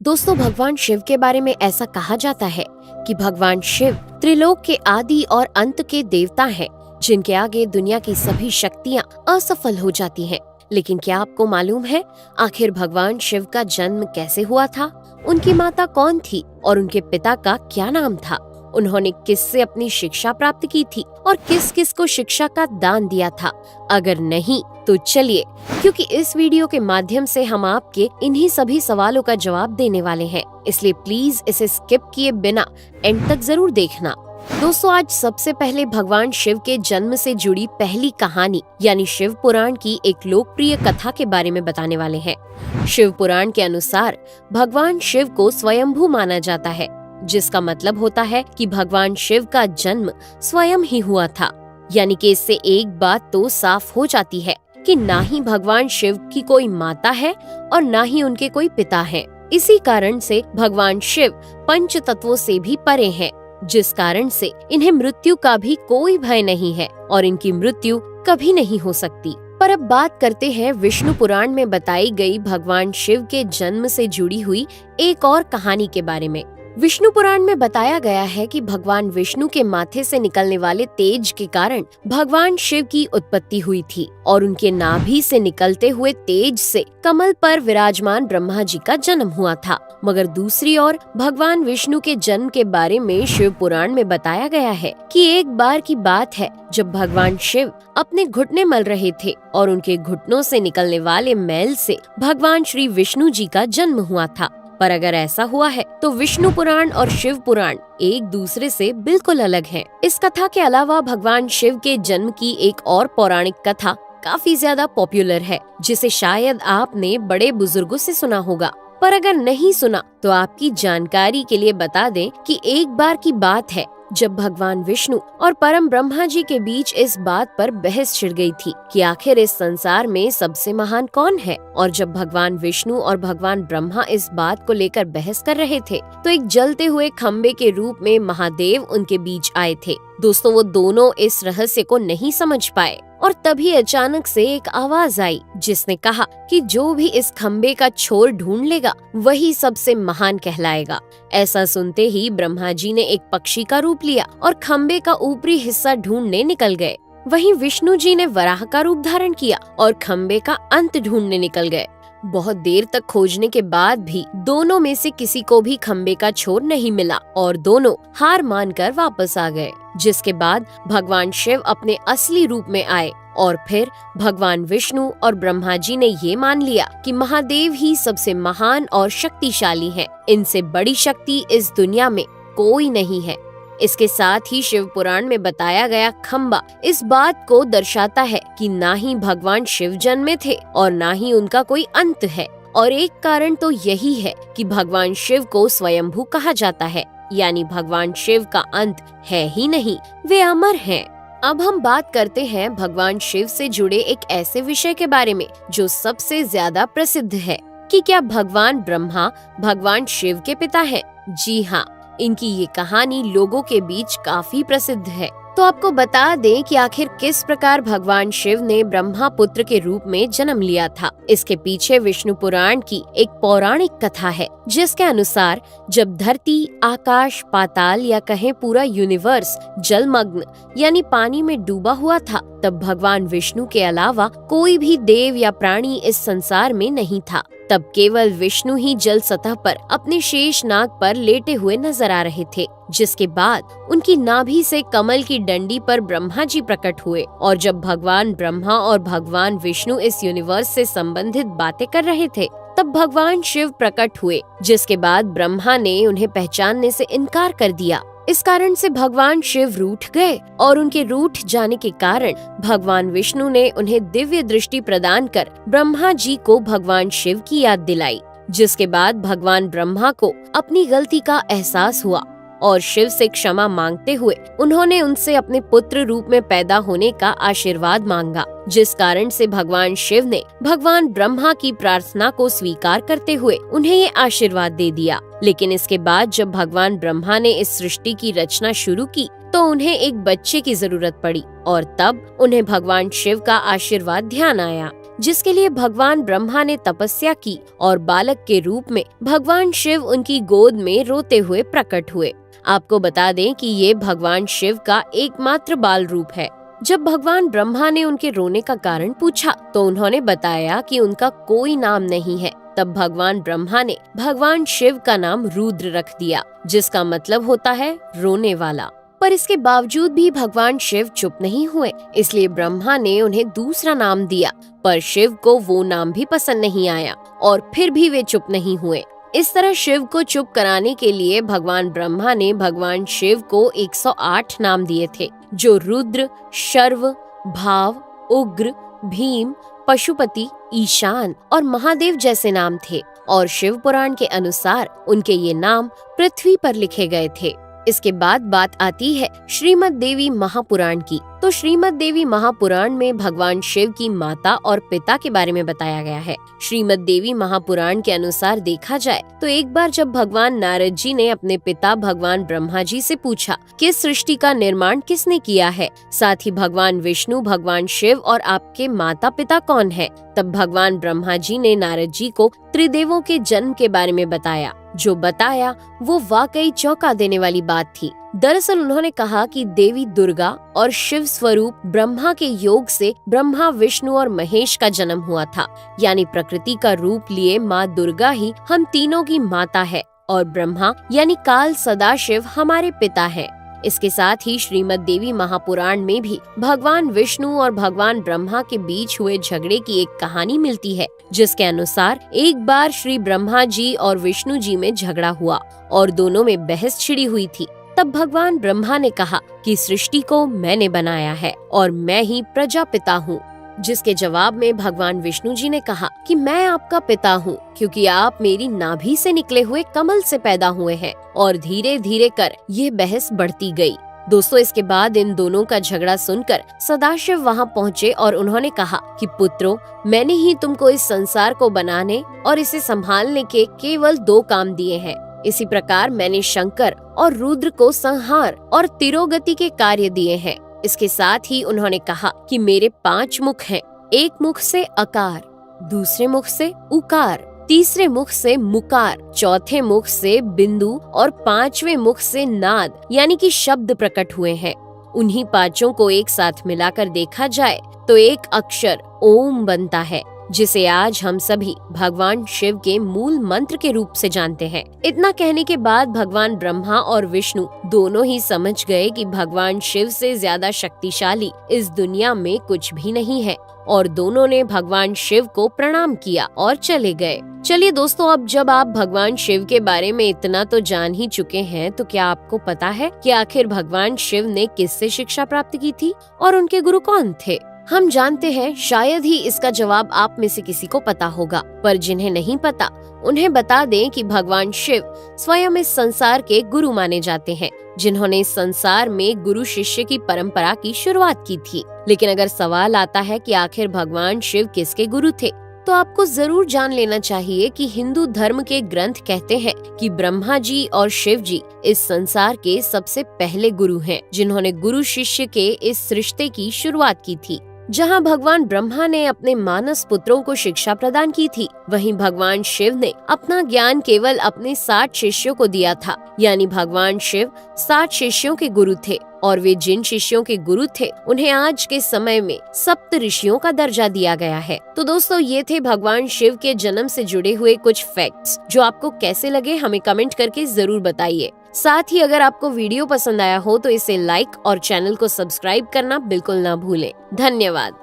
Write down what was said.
दोस्तों, भगवान शिव के बारे में ऐसा कहा जाता है कि भगवान शिव त्रिलोक के आदि और अंत के देवता हैं, जिनके आगे दुनिया की सभी शक्तियाँ असफल हो जाती हैं। लेकिन क्या आपको मालूम है आखिर भगवान शिव का जन्म कैसे हुआ था? उनकी माता कौन थी और उनके पिता का क्या नाम था? उन्होंने किससे अपनी शिक्षा प्राप्त की थी और किस किस को शिक्षा का दान दिया था? अगर नहीं तो चलिए, क्योंकि इस वीडियो के माध्यम से हम आपके इन्हीं सभी सवालों का जवाब देने वाले हैं, इसलिए प्लीज इसे स्किप किए बिना एंड तक जरूर देखना। दोस्तों, आज सबसे पहले भगवान शिव के जन्म से जुड़ी पहली कहानी यानी शिव पुराण की एक लोकप्रिय कथा के बारे में बताने वाले हैं। शिव पुराण के अनुसार भगवान शिव को स्वयंभू माना जाता है, जिसका मतलब होता है कि भगवान शिव का जन्म स्वयं ही हुआ था। यानी कि इससे एक बात तो साफ हो जाती है कि ना ही भगवान शिव की कोई माता है और ना ही उनके कोई पिता हैं। इसी कारण से भगवान शिव पंच तत्वों से भी परे हैं, जिस कारण से इन्हें मृत्यु का भी कोई भय नहीं है और इनकी मृत्यु कभी नहीं हो सकती। पर अब बात करते हैं विष्णु पुराण में बताई गई भगवान शिव के जन्म से जुड़ी हुई एक और कहानी के बारे में। विष्णु पुराण में बताया गया है कि भगवान विष्णु के माथे से निकलने वाले तेज के कारण भगवान शिव की उत्पत्ति हुई थी और उनके नाभि से निकलते हुए तेज से कमल पर विराजमान ब्रह्मा जी का जन्म हुआ था। मगर दूसरी ओर भगवान विष्णु के जन्म के बारे में शिव पुराण में बताया गया है कि एक बार की बात है जब भगवान शिव अपने घुटने मल रहे थे और उनके घुटनों से निकलने वाले मैल से भगवान श्री विष्णु जी का जन्म हुआ था। पर अगर ऐसा हुआ है तो विष्णु पुराण और शिव पुराण एक दूसरे से बिल्कुल अलग हैं। इस कथा के अलावा भगवान शिव के जन्म की एक और पौराणिक कथा काफी ज्यादा पॉपुलर है, जिसे शायद आपने बड़े बुजुर्गों से सुना होगा। पर अगर नहीं सुना तो आपकी जानकारी के लिए बता दें कि एक बार की बात है जब भगवान विष्णु और परम ब्रह्मा जी के बीच इस बात पर बहस छिड़ गई थी कि आखिर इस संसार में सबसे महान कौन है। और जब भगवान विष्णु और भगवान ब्रह्मा इस बात को लेकर बहस कर रहे थे तो एक जलते हुए खम्बे के रूप में महादेव उनके बीच आए थे। दोस्तों, वो दोनों इस रहस्य को नहीं समझ पाए और तभी अचानक से एक आवाज आई जिसने कहा कि जो भी इस खम्बे का छोर ढूंढ लेगा वही सबसे महान कहलाएगा। ऐसा सुनते ही ब्रह्मा जी ने एक पक्षी का रूप लिया और खम्बे का ऊपरी हिस्सा ढूंढने निकल गए। वहीं विष्णु जी ने वराह का रूप धारण किया और खम्बे का अंत ढूंढने निकल गए। बहुत देर तक खोजने के बाद भी दोनों में से किसी को भी खम्बे का छोर नहीं मिला और दोनों हार मानकर वापस आ गए। जिसके बाद भगवान शिव अपने असली रूप में आए और फिर भगवान विष्णु और ब्रह्मा जी ने ये मान लिया कि महादेव ही सबसे महान और शक्तिशाली हैं। इनसे बड़ी शक्ति इस दुनिया में कोई नहीं है। इसके साथ ही शिव पुराण में बताया गया खम्बा इस बात को दर्शाता है कि ना ही भगवान शिव जन्मे थे और ना ही उनका कोई अंत है। और एक कारण तो यही है कि भगवान शिव को स्वयंभू कहा जाता है, यानी भगवान शिव का अंत है ही नहीं, वे अमर हैं। अब हम बात करते हैं भगवान शिव से जुड़े एक ऐसे विषय के बारे में जो सबसे ज्यादा प्रसिद्ध है कि क्या भगवान ब्रह्मा भगवान शिव के पिता हैं? जी हाँ, इनकी ये कहानी लोगों के बीच काफी प्रसिद्ध है। तो आपको बता दें कि आखिर किस प्रकार भगवान शिव ने ब्रह्मा पुत्र के रूप में जन्म लिया था। इसके पीछे विष्णु पुराण की एक पौराणिक कथा है, जिसके अनुसार जब धरती, आकाश, पाताल या कहें पूरा यूनिवर्स जलमग्न यानी पानी में डूबा हुआ था, तब भगवान विष्णु के अलावा कोई भी देव या प्राणी इस संसार में नहीं था। तब केवल विष्णु ही जल सतह पर अपने शेष नाग पर लेटे हुए नजर आ रहे थे। जिसके बाद उनकी नाभि से कमल की डंडी पर ब्रह्मा जी प्रकट हुए और जब भगवान ब्रह्मा और भगवान विष्णु इस यूनिवर्स से संबंधित बातें कर रहे थे तब भगवान शिव प्रकट हुए, जिसके बाद ब्रह्मा ने उन्हें पहचानने से इनकार कर दिया। इस कारण से भगवान शिव रूठ गए और उनके रूठ जाने के कारण भगवान विष्णु ने उन्हें दिव्य दृष्टि प्रदान कर ब्रह्मा जी को भगवान शिव की याद दिलाई। जिसके बाद भगवान ब्रह्मा को अपनी गलती का एहसास हुआ और शिव से क्षमा मांगते हुए उन्होंने उनसे अपने पुत्र रूप में पैदा होने का आशीर्वाद मांगा। जिस कारण से भगवान शिव ने भगवान ब्रह्मा की प्रार्थना को स्वीकार करते हुए उन्हें ये आशीर्वाद दे दिया। लेकिन इसके बाद जब भगवान ब्रह्मा ने इस सृष्टि की रचना शुरू की तो उन्हें एक बच्चे की जरूरत पड़ी और तब उन्हें भगवान शिव का आशीर्वाद ध्यान आया। जिसके लिए भगवान ब्रह्मा ने तपस्या की और बालक के रूप में भगवान शिव उनकी गोद में रोते हुए प्रकट हुए। आपको बता दें कि ये भगवान शिव का एकमात्र बाल रूप है। जब भगवान ब्रह्मा ने उनके रोने का कारण पूछा तो उन्होंने बताया कि उनका कोई नाम नहीं है। तब भगवान ब्रह्मा ने भगवान शिव का नाम रुद्र रख दिया, जिसका मतलब होता है रोने वाला। पर इसके बावजूद भी भगवान शिव चुप नहीं हुए, इसलिए ब्रह्मा ने उन्हें दूसरा नाम दिया। पर शिव को वो नाम भी पसंद नहीं आया और फिर भी वे चुप नहीं हुए। इस तरह शिव को चुप कराने के लिए भगवान ब्रह्मा ने भगवान शिव को 108 नाम दिए थे, जो रुद्र, शर्व, भाव, उग्र, भीम, पशुपति, ईशान और महादेव जैसे नाम थे। और शिव पुराण के अनुसार उनके ये नाम पृथ्वी पर लिखे गए थे। इसके बाद बात आती है श्रीमद् देवी महापुराण की। तो श्रीमद् देवी महापुराण में भगवान शिव की माता और पिता के बारे में बताया गया है। श्रीमद् देवी महापुराण के अनुसार देखा जाए तो एक बार जब भगवान नारद जी ने अपने पिता भगवान ब्रह्मा जी से पूछा कि सृष्टि का निर्माण किसने किया है, साथ ही भगवान विष्णु, भगवान शिव और आपके माता पिता कौन है, तब भगवान ब्रह्मा जी ने नारद जी को त्रिदेवों के जन्म के बारे में बताया। जो बताया वो वाकई चौंका देने वाली बात थी। दरअसल उन्होंने कहा कि देवी दुर्गा और शिव स्वरूप ब्रह्मा के योग से ब्रह्मा, विष्णु और महेश का जन्म हुआ था। यानी प्रकृति का रूप लिए माँ दुर्गा ही हम तीनों की माता है और ब्रह्मा यानी काल सदाशिव हमारे पिता है। इसके साथ ही श्रीमद् देवी महापुराण में भी भगवान विष्णु और भगवान ब्रह्मा के बीच हुए झगड़े की एक कहानी मिलती है, जिसके अनुसार एक बार श्री ब्रह्मा जी और विष्णु जी में झगड़ा हुआ और दोनों में बहस छिड़ी हुई थी। तब भगवान ब्रह्मा ने कहा कि सृष्टि को मैंने बनाया है और मैं ही प्रजापिता हूँ, जिसके जवाब में भगवान विष्णु जी ने कहा कि मैं आपका पिता हूँ, क्योंकि आप मेरी नाभि से निकले हुए कमल से पैदा हुए हैं। और धीरे धीरे कर ये बहस बढ़ती गई। दोस्तों, इसके बाद इन दोनों का झगड़ा सुनकर सदाशिव वहाँ पहुँचे और उन्होंने कहा कि पुत्रों, मैंने ही तुमको इस संसार को बनाने और इसे संभालने के केवल 2 काम दिए हैं। इसी प्रकार मैंने शंकर और रुद्र को संहार और तिरोगति के कार्य दिए हैं। इसके साथ ही उन्होंने कहा कि मेरे 5 मुख हैं। एक मुख से अकार, दूसरे मुख से उकार, तीसरे मुख से मुकार, चौथे मुख से बिंदु और 5वें मुख से नाद यानी कि शब्द प्रकट हुए हैं। उन्हीं 5 को एक साथ मिलाकर देखा जाए तो एक अक्षर ओम बनता है, जिसे आज हम सभी भगवान शिव के मूल मंत्र के रूप से जानते हैं। इतना कहने के बाद भगवान ब्रह्मा और विष्णु दोनों ही समझ गए कि भगवान शिव से ज्यादा शक्तिशाली इस दुनिया में कुछ भी नहीं है और दोनों ने भगवान शिव को प्रणाम किया और चले गए। चलिए दोस्तों, अब जब आप भगवान शिव के बारे में इतना तो जान ही चुके हैं, तो क्या आपको पता है कि आखिर भगवान शिव ने किससे शिक्षा प्राप्त की थी और उनके गुरु कौन थे? हम जानते हैं, शायद ही इसका जवाब आप में से किसी को पता होगा, पर जिन्हें नहीं पता उन्हें बता दें कि भगवान शिव स्वयं इस संसार के गुरु माने जाते हैं, जिन्होंने इस संसार में गुरु शिष्य की परंपरा की शुरुआत की थी। लेकिन अगर सवाल आता है कि आखिर भगवान शिव किसके गुरु थे, तो आपको जरूर जान लेना चाहिए कि हिंदू धर्म के ग्रंथ कहते हैं कि ब्रह्मा जी और शिव जी इस संसार के सबसे पहले गुरु हैं, जिन्होंने गुरु शिष्य के इस रिश्ते की शुरुआत की थी। जहां भगवान ब्रह्मा ने अपने मानस पुत्रों को शिक्षा प्रदान की थी, वहीं भगवान शिव ने अपना ज्ञान केवल अपने 60 शिष्यों को दिया था। यानी भगवान शिव 60 शिष्यों के गुरु थे और वे जिन शिष्यों के गुरु थे उन्हें आज के समय में सप्त ऋषियों का दर्जा दिया गया है। तो दोस्तों, ये थे भगवान शिव के जन्म से जुड़े हुए कुछ फैक्ट्स, जो आपको कैसे लगे हमें कमेंट करके जरूर बताइए। साथ ही अगर आपको वीडियो पसंद आया हो तो इसे लाइक और चैनल को सब्सक्राइब करना बिल्कुल ना भूलें। धन्यवाद।